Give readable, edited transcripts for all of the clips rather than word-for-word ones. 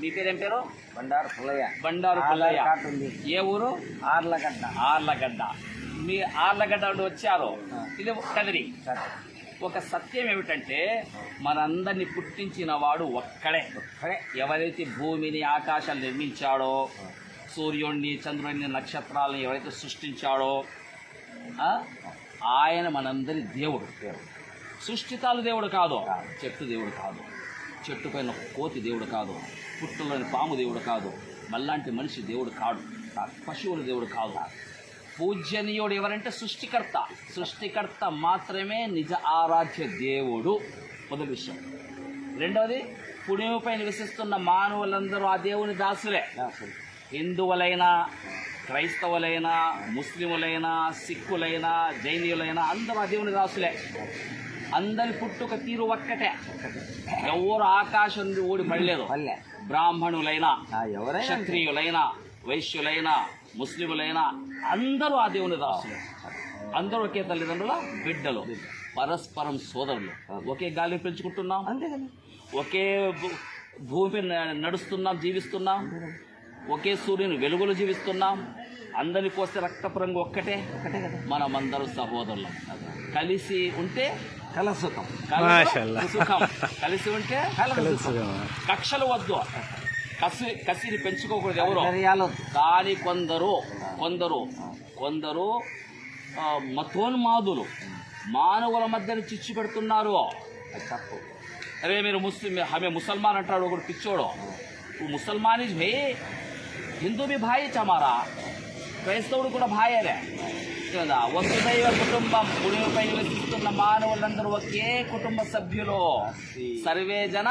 మీ పేరేం పేరు? బండారు పుల్లయ్య. బండారు పుల్లయ్య. ఏ ఊరు? ఆర్లగడ్డ. ఆర్లగడ్డ. మీ ఆర్లగడ్డ నుండి వచ్చారు. ఇది కదిరి. ఒక సత్యం ఏమిటంటే మనందరినీ పుట్టించిన వాడు ఒక్కడే. ఎవరైతే భూమిని ఆకాశాన్ని నిర్మించాడో, సూర్యుడిని చంద్రుడిని నక్షత్రాలను ఎవరైతే సృష్టించాడో ఆయన మనందరి దేవుడు. సృష్టితాలు దేవుడు కాదు, చెట్టు దేవుడు కాదు, చెట్టు పైన కోతి దేవుడు కాదు, పుట్టులోని పాము దేవుడు కాదు, మళ్ళాంటి మనిషి దేవుడు కాదు, పశువుల దేవుడు కాదు. పూజనీయుడు ఎవరంటే సృష్టికర్త. సృష్టికర్త మాత్రమే నిజ ఆరాధ్య దేవుడు. మొదటి విషయం. రెండవది, పుణ్యపై నివసిస్తున్న మానవులందరూ ఆ దేవుని దాసులే. హిందువులైనా, క్రైస్తవులైనా, ముస్లిములైనా, సిక్కులైనా, జైనీయులైనా అందరూ ఆ దేవుని దాసులే. అందరి పుట్టుక తీరు ఒక్కటే. ఎవరు ఆకాశం నుండి ఊడి పడలేదు. బ్రాహ్మణులైనా, క్షత్రియులైనా, వైశ్యులైనా, ముస్లిములైనా అందరూ ఆ దేవుని దాసులు. అందరూ ఒకే తల్లిదండ్రుల బిడ్డలు, పరస్పరం సోదరులు. ఒకే గాలిని పెంచుకుంటున్నాం, ఒకే భూమి నడుస్తున్నాం, జీవిస్తున్నాం, ఒకే సూర్యుని వెలుగులు జీవిస్తున్నాం. అందరిని కోస్తే రక్తపు రంగు ఒక్కటే. మనమందరూ సహోదరులం. కలిసి ఉంటే కలసుఖం, సుఖం. కలిసి ఉంటే కక్షలు వద్దు, కసిని పెంచుకోకూడదు ఎవరో. కానీ కొందరు మతోన్మాదులు మానవుల మధ్యన చిచ్చు పెడుతున్నారు. అరే మీరు హమే ముసల్మాన్ అంటాడు ఒకడు పిచ్చోడు. ముసల్మాన్ ఇస్ భయ్, హిందూ బి భాయ్ చమారా, క్రైస్తవుడు కూడా భాయలే కదా. వసుదైవ కుటుంబం. పుణ్యపై నివసిస్తున్న మానవులందరూ ఒకే కుటుంబ సభ్యులు. సర్వే జన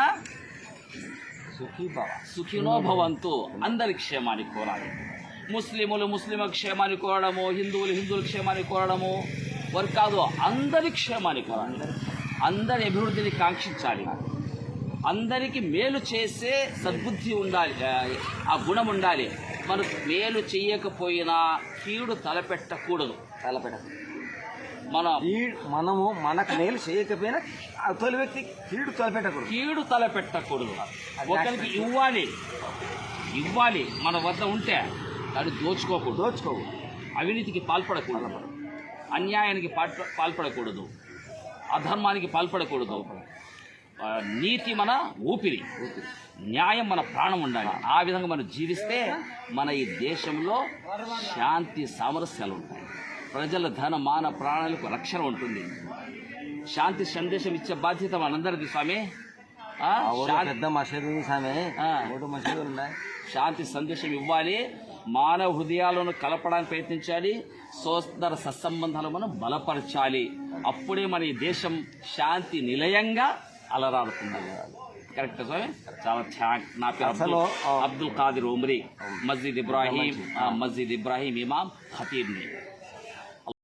సుఖినో భవంతు. అందరి క్షేమాన్ని కోరాలి. ముస్లిములు క్షేమాన్ని కోరడము, హిందువులు క్షేమాన్ని కోరడము వారు కాదు. అందరి క్షేమాన్ని కోరాలి. అందరి అభివృద్ధిని కాంక్షించాలి. అందరికీ మేలు చేసే సద్బుద్ధి ఉండాలి, ఆ గుణం ఉండాలి. మనకు మేలు చేయకపోయినా కీడు తలపెట్టకూడదు. మనము మనకు మేలు చేయకపోయినా తొలి వ్యక్తి కీడు తలపెట్టకూడదు. ఒకరికి ఇవ్వాలి మన వద్ద ఉంటే దాన్ని దోచుకోకూడదు. అవినీతికి పాల్పడకూడదు, అన్యాయానికి పాల్పడకూడదు, అధర్మానికి పాల్పడకూడదు. నీతి మన ఊపిరి, న్యాయం మన ప్రాణం ఉండాలి. ఆ విధంగా మనం జీవిస్తే మన ఈ దేశంలో శాంతి సామరస్యాలు ఉంటాయి. ప్రజల ధన మాన ప్రాణాలకు రక్షణ ఉంటుంది. శాంతి సందేశం ఇచ్చే బాధ్యత మనందరిది స్వామి. శాంతి సందేశం ఇవ్వాలి. మానవ హృదయాలను కలపడానికి ప్రయత్నించాలి. సోదర సత్సంబంధాలు మనం బలపరచాలి. అప్పుడే మన ఈ దేశం శాంతి నిలయంగా అలరాడుతుంది. కరెక్ట్ స్వామి. చాలా థ్యాంక్. నా పేరు అబ్దుల్ ఖాదిర్ ఉమ్రీ, మస్జిద్ ఇబ్రాహీం ఇమాం ఖతీబ్ని.